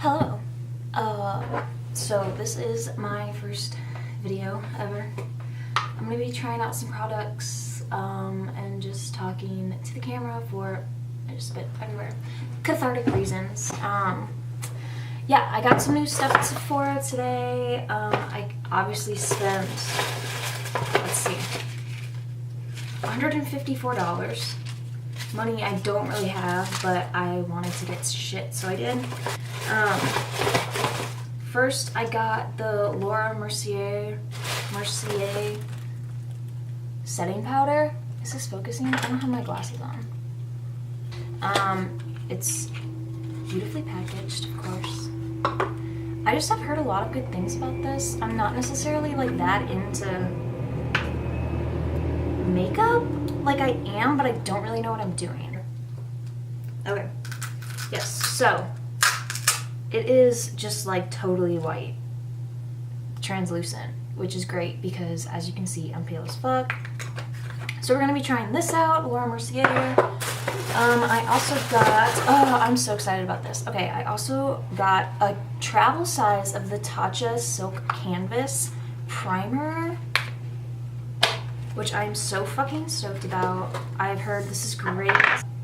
Hello. So this is my first video ever. I'm gonna be trying out some products and just talking to the camera for, I just spit everywhere, cathartic reasons. Yeah, I got some new stuff at Sephora today. I obviously spent, let's see, $154. Money I don't really have, but I wanted to get shit, so I did. First, I got the Mercier setting powder. Is this focusing? I don't have my glasses on. It's beautifully packaged, of course. I just have heard a lot of good things about this. I'm not necessarily like that into makeup. Like I am, but I don't really know what I'm doing. Okay. Yes, so it is just like totally white, translucent, which is great because as you can see, I'm pale as fuck. So we're gonna be trying this out, Laura Mercier. I also got, oh, I'm so excited about this. Okay, I also got a travel size of the Tatcha Silk Canvas Primer, which I'm so fucking stoked about. I've heard this is great.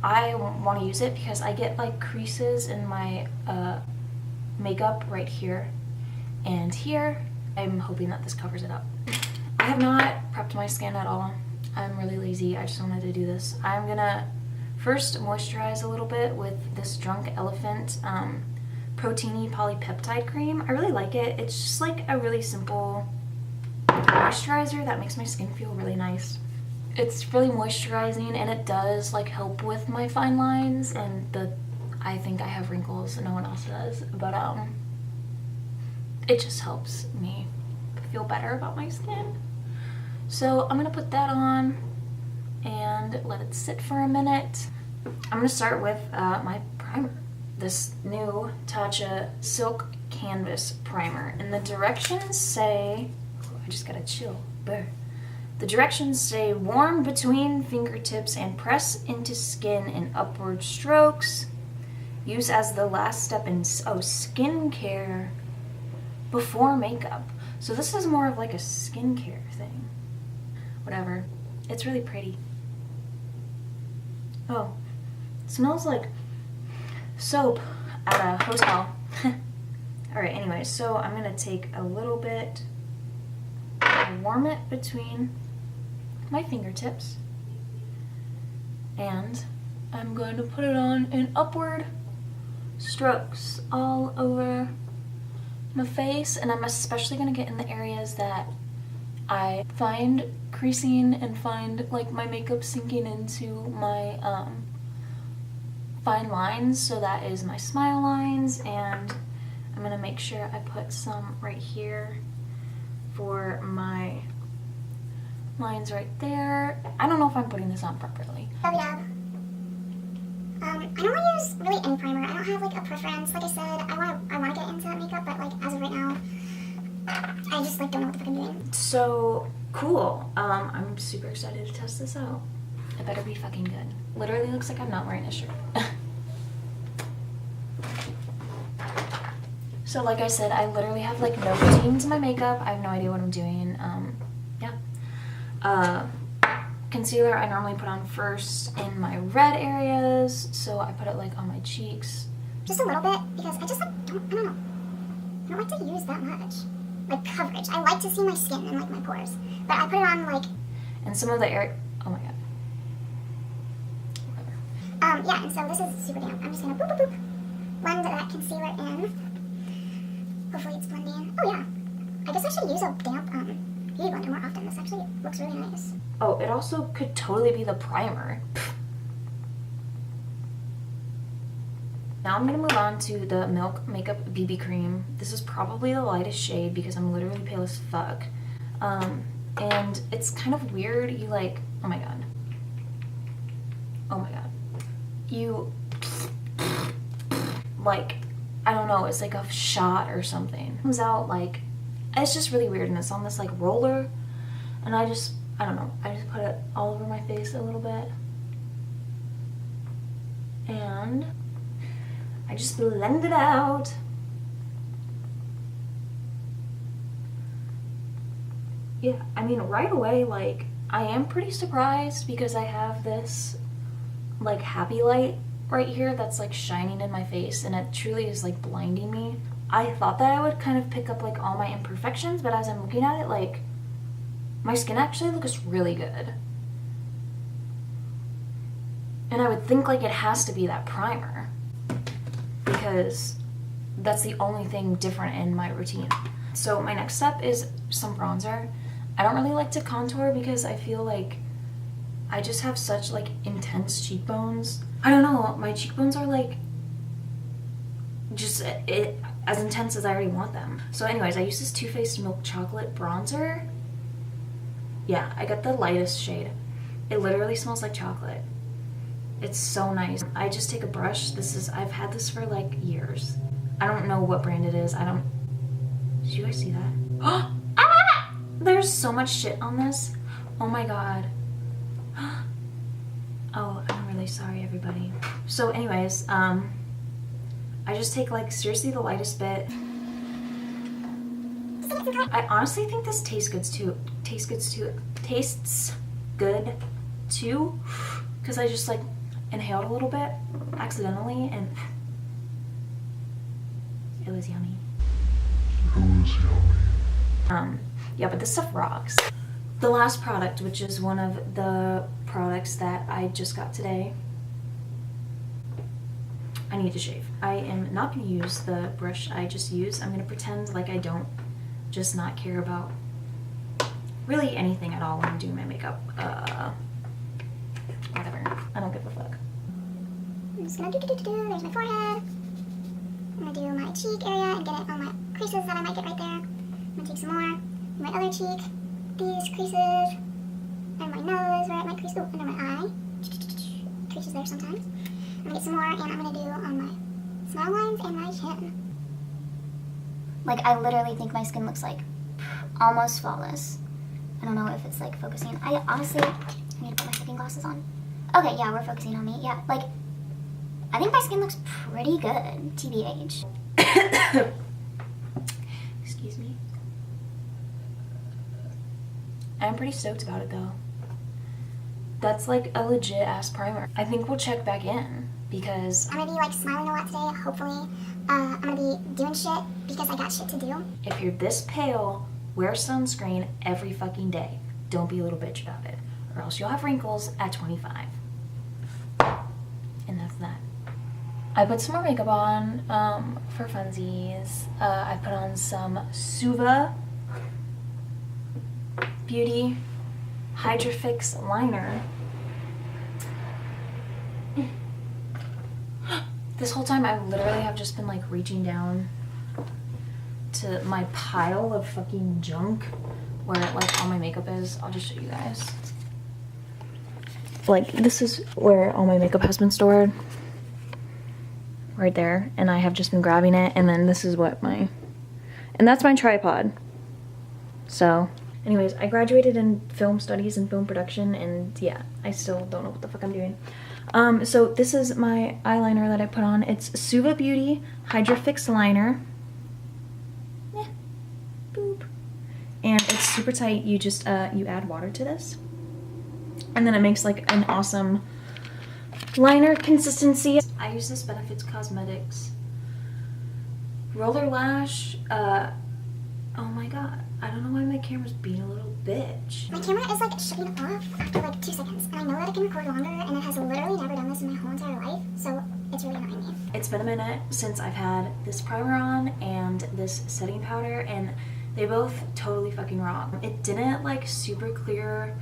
I want to use it because I get like creases in my makeup right here and here. I'm hoping that this covers it up. I have not prepped my skin at all. I'm really lazy. I just wanted to do this. I'm gonna first moisturize a little bit with this Drunk Elephant Proteiny Polypeptide Cream. I really like it. It's just like a really simple moisturizer that makes my skin feel really nice. It's really moisturizing and it does like help with my fine lines and I think I have wrinkles and no one else does, but it just helps me feel better about my skin. So I'm gonna put that on and let it sit for a minute. I'm gonna start with my primer, this new Tatcha Silk Canvas Primer, and the directions say, I just gotta chill. Brr. The directions say warm between fingertips and press into skin in upward strokes. Use as the last step in skincare before makeup. So this is more of like a skincare thing. Whatever. It's really pretty. Oh, it smells like soap at a hotel. Alright, anyway, so I'm gonna take a little bit, warm it between my fingertips, and I'm going to put it on in upward strokes all over my face, and I'm especially going to get in the areas that I find creasing and find like my makeup sinking into my fine lines. So that is my smile lines, and I'm going to make sure I put some right here for my lines right there. I don't know if I'm putting this on properly. Oh yeah. I don't want to use really any primer. I don't have like a preference. Like I said, I want to get into makeup, but like as of right now, I just like don't know what the fuck I'm doing. So cool. I'm super excited to test this out. It better be fucking good. Literally looks like I'm not wearing a shirt. So like I said, I literally have like no routine to my makeup. I have no idea what I'm doing. Concealer I normally put on first in my red areas, so I put it like on my cheeks. Just a little bit, because I just like, I don't know. I don't like to use that much. Like coverage. I like to see my skin and like my pores. But I put it on like... And some of the area, oh my god. Whatever. Yeah, and so this is super damp. I'm just gonna boop boop boop. Blend that concealer in. Hopefully it's blending. Oh yeah. I guess I should use a damp beauty blender more often. This actually looks really nice. Oh, it also could totally be the primer. Now I'm gonna move on to the Milk Makeup BB Cream. This is probably the lightest shade because I'm literally pale as fuck. And it's kind of weird. You like, oh my god. Oh my god. You, like, I don't know, it's like a shot or something. It comes out like, it's just really weird, and it's on this like roller, and I don't know, I just put it all over my face a little bit, and I just blend it out. yeah, I mean, right away, like, I am pretty surprised because I have this, like, happy light right here that's, like, shining in my face, and it truly is, like, blinding me. I thought that I would kind of pick up, like, all my imperfections, but as I'm looking at it, like, my skin actually looks really good. And I would think, like, it has to be that primer because that's the only thing different in my routine. So my next step is some bronzer. I don't really like to contour because I feel like I just have such, like, intense cheekbones. I don't know, my cheekbones are, like, just as intense as I already want them. So anyways, I use this Too Faced Milk Chocolate bronzer. Yeah, I got the lightest shade. It literally smells like chocolate. It's so nice. I just take a brush. I've had this for, like, years. I don't know what brand it is. Did you guys see that? Ah! There's so much shit on this. Oh my god. Oh, I'm really sorry, everybody. So anyways, I just take, like, seriously the lightest bit. I honestly think this tastes good too. Tastes good too. Because I just, like, inhaled a little bit accidentally and it was yummy. Yeah, but this stuff rocks. The last product, which is one of the products that I just got today, I need to shave. I am not going to use the brush I just used. I'm going to pretend like I don't just not care about really anything at all when I'm doing my makeup. Whatever. I don't give a fuck. I'm just gonna there's my forehead. I'm gonna do my cheek area and get it on my creases that I might get right there. I'm gonna take some more. My other cheek, these creases, and my nose where it might crease. Oh, under my eye. Creases there sometimes. I'm gonna get some more, and I'm gonna do on my smile lines and my chin. Like, I literally think my skin looks like almost flawless. I don't know if it's, like, focusing. I honestly need to put my fucking glasses on. Okay, yeah, we're focusing on me. Yeah, like, I think my skin looks pretty good, TBH. Excuse me. I'm pretty stoked about it, though. That's, like, a legit-ass primer. I think we'll check back in, because I'm gonna be, like, smiling a lot today, hopefully. I'm gonna be doing shit because I got shit to do. If you're this pale, wear sunscreen every fucking day. Don't be a little bitch about it, or else you'll have wrinkles at 25. And that's that. I put some more makeup on for funsies. I put on some Suva Beauty Hydra-Fix liner. This whole time I literally have just been, like, reaching down to my pile of fucking junk where, like, all my makeup is. I'll just show you guys. Like, this is where all my makeup has been stored. Right there. And I have just been grabbing it. And then this is what and that's my tripod. So, anyways, I graduated in film studies and film production. And yeah, I still don't know what the fuck I'm doing. So this is my eyeliner that I put on. It's Suva Beauty Hydra-Fix Liner. Yeah. Boop. And it's super tight. You just, you add water to this. And then it makes, like, an awesome liner consistency. I use this Benefits Cosmetics Roller Lash. Oh my god. I don't know why my camera's being a little bitch. My camera is, like, shutting off after, like, 2 seconds. And I know that it can record longer, and it has literally never done this in my whole entire life. So it's really annoying me. It's been a minute since I've had this primer on and this setting powder, and they both totally fucking rock. It didn't, like, super clear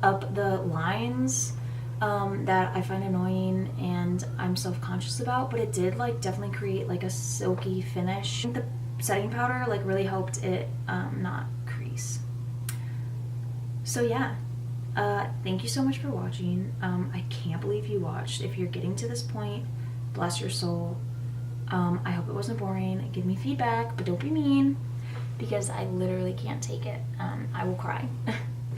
up the lines that I find annoying and I'm self-conscious about, but it did, like, definitely create, like, a silky finish. The setting powder, like, really helped it not crease. So yeah, thank you so much for watching. I can't believe you watched. If you're getting to this point, bless your soul. I hope it wasn't boring. Give me feedback, but don't be mean, because I literally can't take it. I will cry.